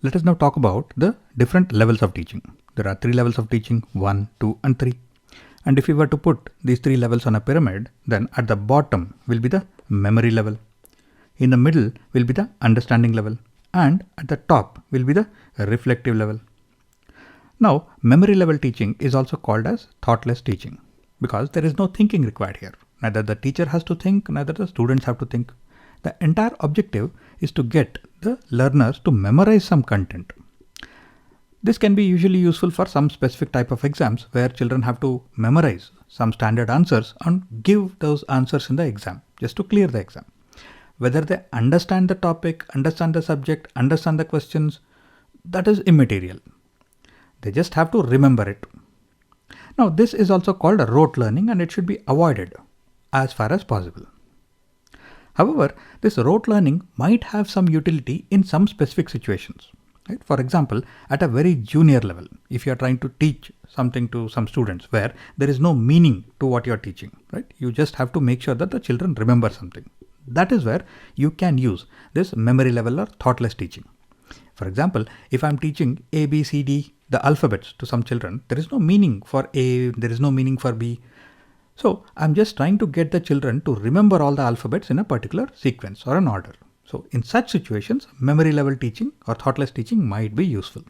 Let us now talk about the different levels of teaching. There are 3 levels of teaching, 1, 2 and 3. And if we were to put these 3 levels on a pyramid, then at the bottom will be the memory level. In the middle will be the understanding level. And at the top will be the reflective level. Now, memory level teaching is also called as thoughtless teaching because there is no thinking required here. Neither the teacher has to think, neither the students have to think. The entire objective is to get the learners to memorize some content. This can be usually useful for some specific type of exams where children have to memorize some standard answers and give those answers in the exam just to clear the exam. Whether they understand the topic, understand the subject, understand the questions, that is immaterial. They just have to remember it. Now this is also called a rote learning and it should be avoided as far as possible. However, this rote learning might have some utility in some specific situations. Right? For example, at a very junior level, if you are trying to teach something to some students where there is no meaning to what you are teaching, right? You just have to make sure that the children remember something. That is where you can use this memory level or thoughtless teaching. For example, if I'm teaching A, B, C, D, the alphabets to some children, there is no meaning for A, there is no meaning for B. So I'm just trying to get the children to remember all the alphabets in a particular sequence or an order. So in such situations, memory level teaching or thoughtless teaching might be useful.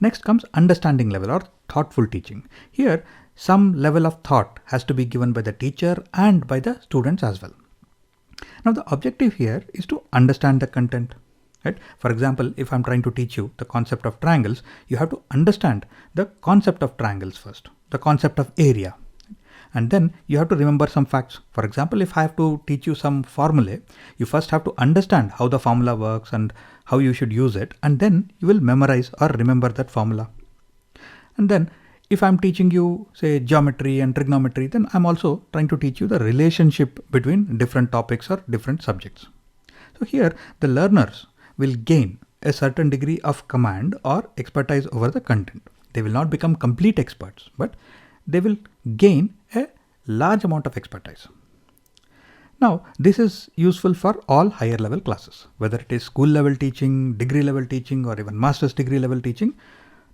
Next comes understanding level or thoughtful teaching. Here, some level of thought has to be given by the teacher and by the students as well. Now the objective here is to understand the content. Right? For example, if I'm trying to teach you the concept of triangles, you have to understand the concept of triangles first, the concept of area. And then you have to remember some facts. For example, if I have to teach you some formulae, you first have to understand how the formula works and how you should use it. And then you will memorize or remember that formula. And then if I'm teaching you, say, geometry and trigonometry, then I'm also trying to teach you the relationship between different topics or different subjects. So here the learners will gain a certain degree of command or expertise over the content. They will not become complete experts, but they will gain a large amount of expertise. Now, this is useful for all higher level classes, whether it is school level teaching, degree level teaching, or even master's degree level teaching.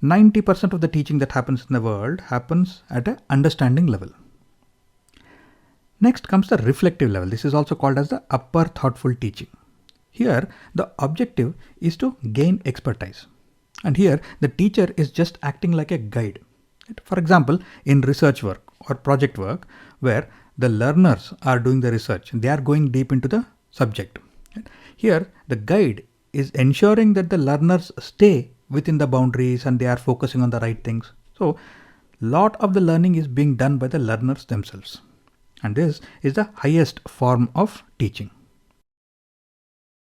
90% of the teaching that happens in the world happens at an understanding level. Next comes the reflective level. This is also called as the upper thoughtful teaching. Here, the objective is to gain expertise. And here, the teacher is just acting like a guide. For example, in research work or project work, where the learners are doing the research, they are going deep into the subject. Here, the guide is ensuring that the learners stay within the boundaries and they are focusing on the right things. So, lot of the learning is being done by the learners themselves. And this is the highest form of teaching.